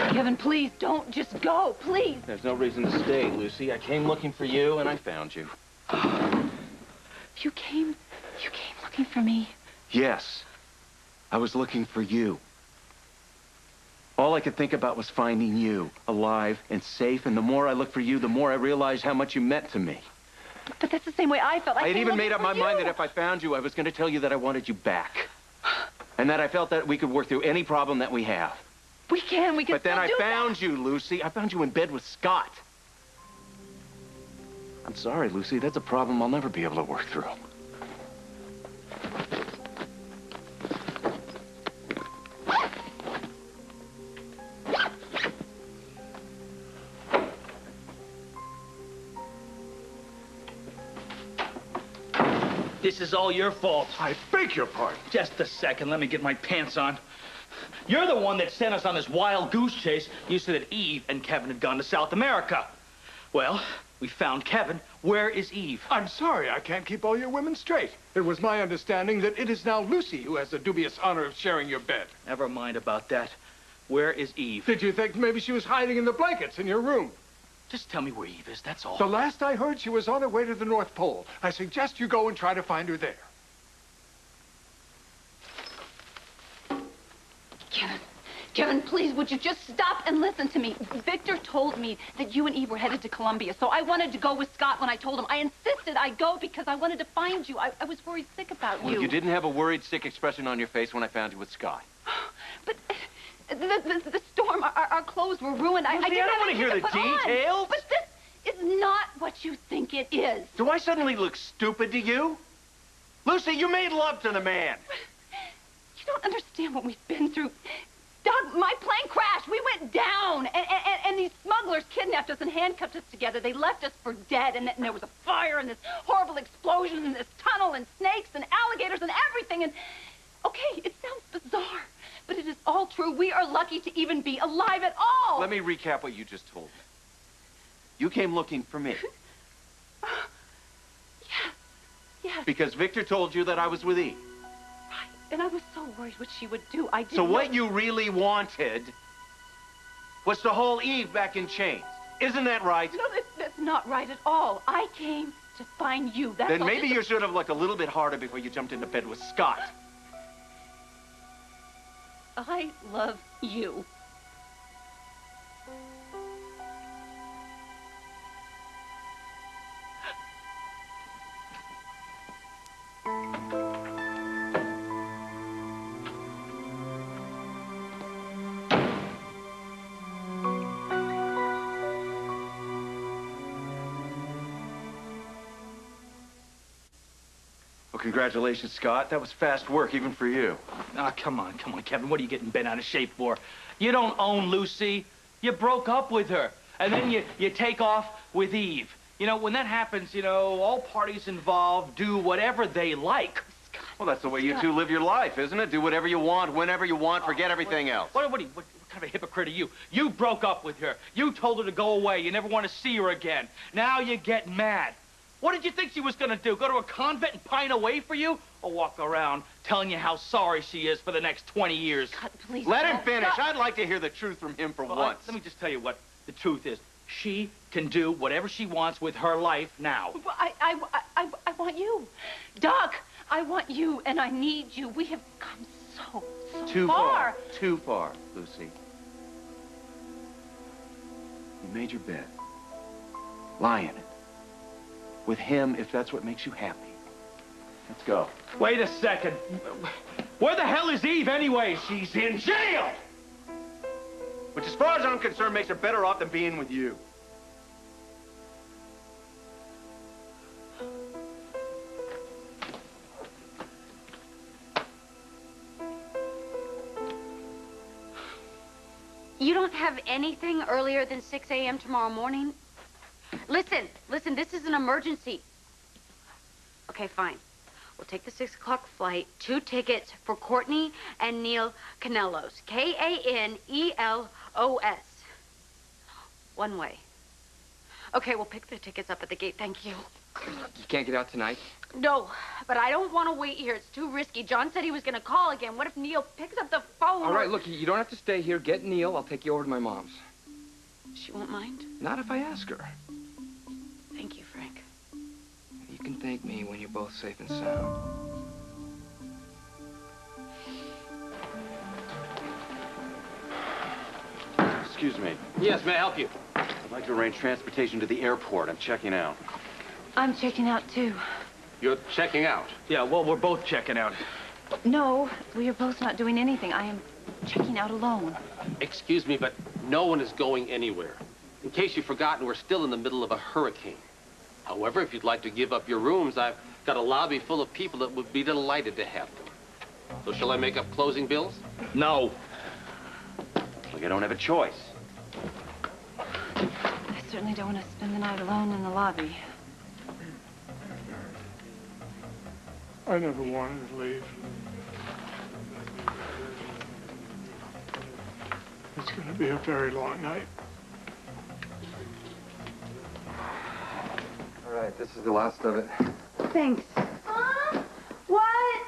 Kevin, please, don't just go, please. There's no reason to stay, Lucy. I came looking for you, and I found you. You came looking for me? Yes. I was looking for you. All I could think about was finding you, alive and safe, and the more I looked for you, the more I realized how much you meant to me. But that's the same way I felt. I had even made up my mind that if I found you, I was going to tell you that I wanted you back. And that I felt that we could work through any problem that we have. We can But then I found you, Lucy. I found you in bed with Scott. I'm sorry, Lucy. That's a problem I'll never be able to work through. This is all your fault. I beg your pardon. Just a second, let me get my pants on. You're the one that sent us on this wild goose chase. You said that Eve and Kevin had gone to South America. Well, we found Kevin. Where is Eve? I'm sorry, I can't keep all your women straight. It was my understanding that it is now Lucy who has the dubious honor of sharing your bed. Never mind about that. Where is Eve? Did you think maybe she was hiding in the blankets in your room? Just tell me where Eve is, that's all. The last I heard, she was on her way to the North Pole. I suggest you go and try to find her there. Kevin, please, would you just stop and listen to me? Victor told me that you and Eve were headed to Colombia, so I wanted to go with Scott when I told him. I insisted I go because I wanted to find you. I was worried sick about you. Well, you didn't have a worried sick expression on your face when I found you with Scott. But the storm, our clothes were ruined. Lucy, I don't want to hear the details. But this is not what you think it is. Do I suddenly look stupid to you? Lucy, you made love to the man. You don't understand what we've been through. Doug, my plane crashed. We went down. And these smugglers kidnapped us and handcuffed us together. They left us for dead. And there was a fire and this horrible explosion and this tunnel and snakes and alligators and everything. And, okay, it sounds bizarre, but it is all true. We are lucky to even be alive at all. Let me recap what you just told me. You came looking for me. Yes. Because Victor told you that I was with Eve. Right. And I was so worried what she would do. I didn't So know... what you really wanted was to haul Eve back in chains. Isn't that right? No, that's not right at all. I came to find you. That's Then all. maybe you should have looked a little bit harder before you jumped into bed with Scott. I love you. Well, congratulations, Scott. That was fast work, even for you. Ah, come on, Kevin. What are you getting bent out of shape for? You don't own Lucy. You broke up with her. And then you take off with Eve. You know, when that happens, you know, all parties involved do whatever they like. Well, that's the way you two live your life, isn't it? Do whatever you want, whenever you want, forget everything else. What kind of a hypocrite are you? You broke up with her. You told her to go away. You never want to see her again. Now you get mad. What did you think she was going to do? Go to a convent and pine away for you? Or walk around telling you how sorry she is for the next 20 years? God, please Let him don't. finish. Stop. I'd like to hear the truth from him for once. Let me just tell you what the truth is. She can do whatever she wants with her life now. Well, I want you. Doc, I want you and I need you. We have come so Too far. Too far, Lucy. You made your bed. Lie in it. With him, if that's what makes you happy. Let's go. Wait a second. Where the hell is Eve anyway? She's in jail! Which, as far as I'm concerned, makes her better off than being with you. You don't have anything earlier than 6 a.m. tomorrow morning? Listen, this is an emergency. Okay, fine. We'll take the 6 o'clock flight. 2 tickets for Courtney and Neil Canelos. Kanelos. One way. Okay, we'll pick the tickets up at the gate. Thank you. You can't get out tonight? No, but I don't want to wait here. It's too risky. John said he was going to call again. What if Neil picks up the phone? All right, look, you don't have to stay here. Get Neil. I'll take you over to my mom's. She won't mind? Not if I ask her. Thank you, Frank. You can thank me when you're both safe and sound. Excuse me. Yes, may I help you? I'd like to arrange transportation to the airport. I'm checking out. I'm checking out, too. You're checking out. Yeah, well, we're both checking out. No, we are both not doing anything. I am checking out alone. Excuse me, but no one is going anywhere. In case you've forgotten, we're still in the middle of a hurricane. However, if you'd like to give up your rooms, I've got a lobby full of people that would be delighted to have them. So shall I make up closing bills? No. Look, I don't have a choice. I certainly don't want to spend the night alone in the lobby. I never wanted to leave. It's going to be a very long night. All right, this is the last of it. Thanks. Huh? What?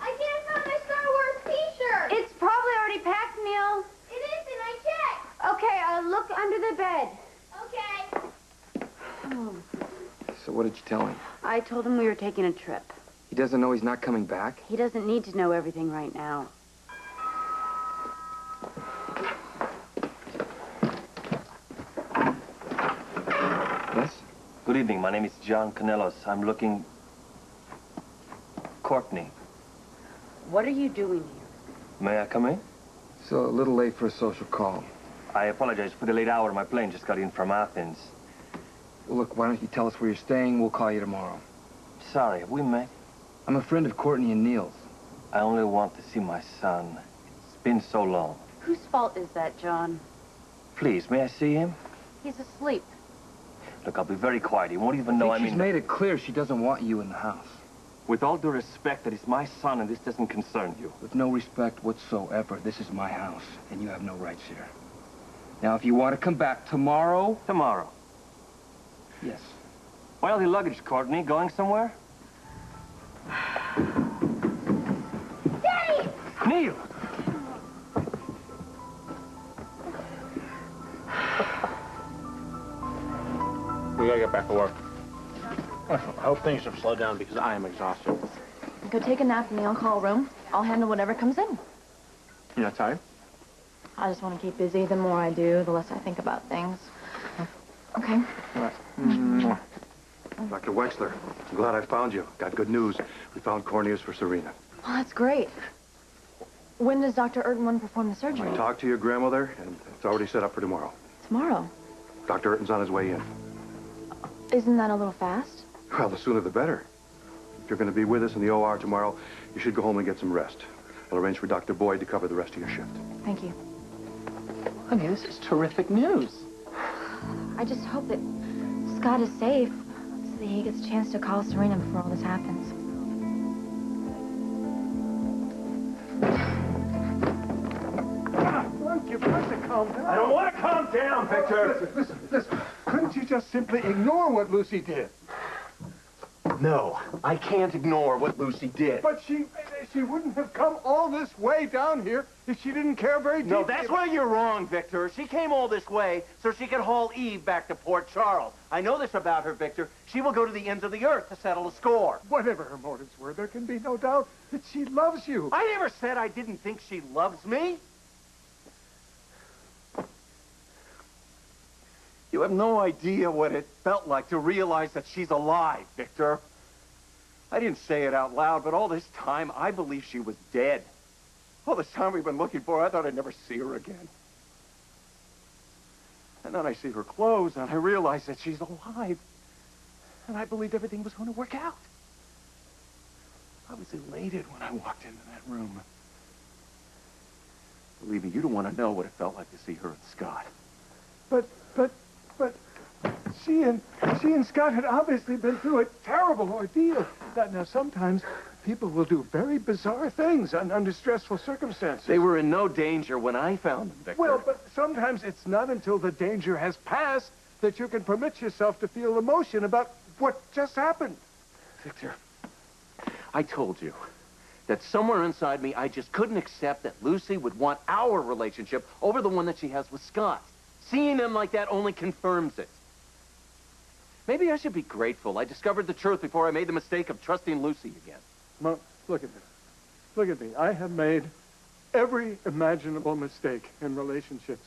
I can't find my Star Wars t-shirt. It's probably already packed, Neil. It isn't. I checked. Okay, look under the bed. Okay. Oh. So what did you tell him? I told him we were taking a trip. He doesn't know he's not coming back? He doesn't need to know everything right now. Yes? Good evening. My name is John Canelos. I'm looking... Courtney. What are you doing here? May I come in? So a little late for a social call. I apologize for the late hour. My plane just got in from Athens. Look, why don't you tell us where you're staying? We'll call you tomorrow. Sorry, have we met? I'm a friend of Courtney and Neil's. I only want to see my son. It's been so long. Whose fault is that, John? Please, may I see him? He's asleep. Look, I'll be very quiet. He won't even know I'm She's in... made it clear she doesn't want you in the house. With all due respect, that is my son, and this doesn't concern you. With no respect whatsoever, this is my house, and you have no rights here. Now, if you want to come back tomorrow... Tomorrow? Yes. Well, the luggage, Courtney. Going somewhere? Daddy! Neil! We gotta get back to work. I hope things have slowed down because I am exhausted. Go take a nap, Neil. Call a room. I'll handle whatever comes in. You not tired? I just want to keep busy. The more I do, the less I think about things. Okay. All right. Dr. Wexler, I'm glad I found you. Got good news. We found corneas for Serena. Well, that's great. When does Dr. Urton want to perform the surgery? I talked to your grandmother, and it's already set up for tomorrow. Tomorrow. Dr. Urton's on his way in. Isn't that a little fast? Well, the sooner the better. If you're going to be with us in the OR tomorrow, you should go home and get some rest. I'll arrange for Dr. Boyd to cover the rest of your shift. Thank you. Honey, this is terrific news. I just hope that Scott is safe so that he gets a chance to call Serena before all this happens. Frank, you've got to calm down. I don't want to calm down, Victor. Listen. Couldn't you just simply ignore what Lucy did? No, I can't ignore what Lucy did. But she wouldn't have come all this way down here if she didn't care very deeply. No, that's where you're wrong, Victor. She came all this way so she could haul Eve back to Port Charles. I know this about her, Victor. She will go to the ends of the earth to settle the score. Whatever her motives were, there can be no doubt that she loves you. I never said I didn't think she loves me. You have no idea what it felt like to realize that she's alive, Victor. I didn't say it out loud, but all this time, I believed she was dead. All this time we've been looking for her, I thought I'd never see her again. And then I see her clothes, and I realize that she's alive. And I believed everything was going to work out. I was elated when I walked into that room. Believe me, you don't want to know what it felt like to see her and Scott. But she and Scott had obviously been through a terrible ordeal. Now, sometimes people will do very bizarre things under stressful circumstances. They were in no danger when I found them, Victor. Well, but sometimes it's not until the danger has passed that you can permit yourself to feel emotion about what just happened. Victor, I told you that somewhere inside me, I just couldn't accept that Lucy would want our relationship over the one that she has with Scott. Seeing them like that only confirms it. Maybe I should be grateful I discovered the truth before I made the mistake of trusting Lucy again. Mom, look at me. Look at me. I have made every imaginable mistake in relationships.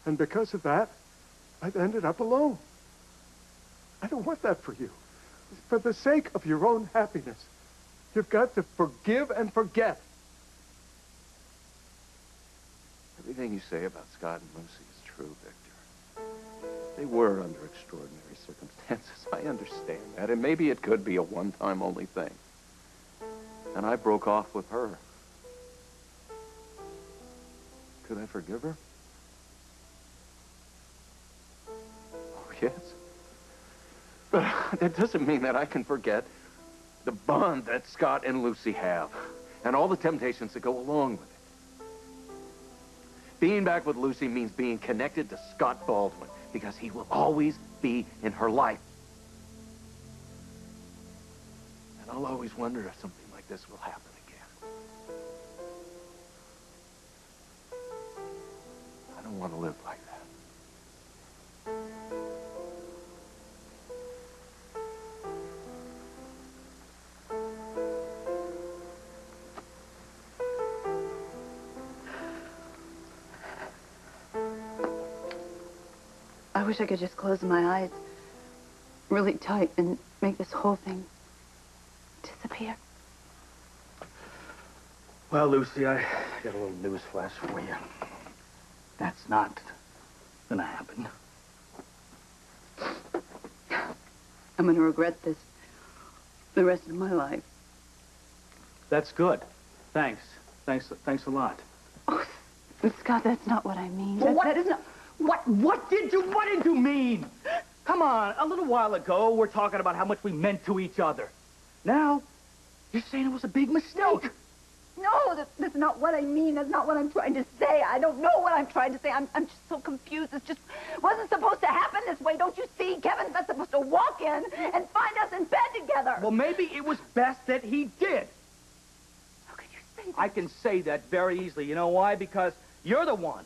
And because of that, I've ended up alone. I don't want that for you. For the sake of your own happiness, you've got to forgive and forget. Everything you say about Scott and Lucy is true, Victor. They were under extraordinary circumstances. I understand that. And maybe it could be a one-time only thing. And I broke off with her. Could I forgive her? Oh, yes. But that doesn't mean that I can forget the bond that Scott and Lucy have, and all the temptations that go along with it. Being back with Lucy means being connected to Scott Baldwin, because he will always be in her life. And I'll always wonder if something like this will happen again. I don't want to live like that. I wish I could just close my eyes really tight and make this whole thing disappear. Well, Lucy, I got a little news flash for you. That's not gonna happen. I'm going to regret this the rest of my life. That's good. Thanks. Thanks a lot. Oh, Scott, that's not what I mean. Well, That is not... What did you mean? Come on, a little while ago, we're talking about how much we meant to each other. Now, you're saying it was a big mistake. No, that's not what I mean. That's not what I'm trying to say. I don't know what I'm trying to say. I'm just so confused. It just wasn't supposed to happen this way. Don't you see? Kevin's not supposed to walk in and find us in bed together. Well, maybe it was best that he did. How can you say that? I can say that very easily. You know why? Because you're the one.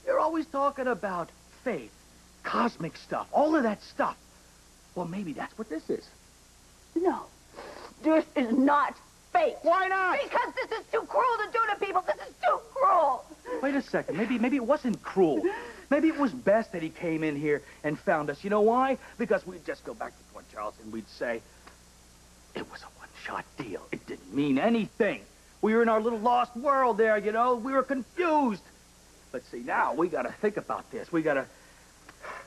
You're always talking about faith, cosmic stuff, all of that stuff. Well, maybe that's what this is. No, this is not fate. Why not? Because this is too cruel to do to people. This is too cruel. Wait a second. Maybe it wasn't cruel. Maybe it was best that he came in here and found us. You know why? Because we'd just go back to Port Charles and we'd say, it was a one-shot deal. It didn't mean anything. We were in our little lost world there, you know. We were confused. But see, now we got to think about this. We got to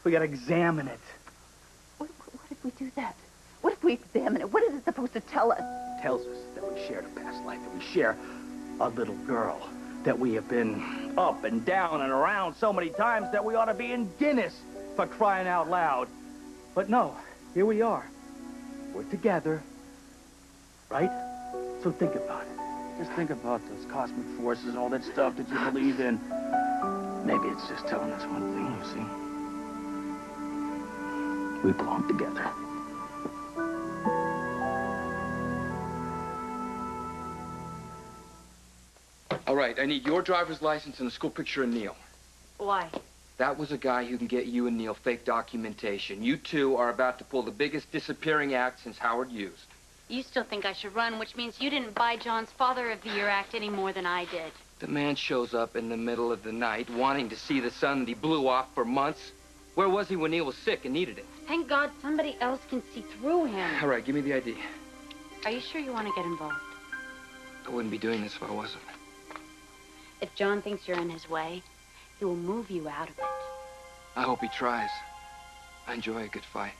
examine it. What if we do that? What if we examine it? What is it supposed to tell us? It tells us that we shared a past life, that we share a little girl, that we have been up and down and around so many times that we ought to be in Guinness for crying out loud. But no, here we are. We're together, right? So think about it. Just think about those cosmic forces, all that stuff that you believe in. Maybe it's just telling us one thing, Lucy. We belong together. All right, I need your driver's license and a school picture of Neil. Why? That was a guy who can get you and Neil fake documentation. You two are about to pull the biggest disappearing act since Howard Hughes. You still think I should run, which means you didn't buy John's Father of the Year act any more than I did. The man shows up in the middle of the night wanting to see the son that he blew off for months. Where was he when Neil was sick and needed it? Thank God somebody else can see through him. All right, give me the ID. Are you sure you want to get involved? I wouldn't be doing this if I wasn't. If John thinks you're in his way, he will move you out of it. I hope he tries. I enjoy a good fight.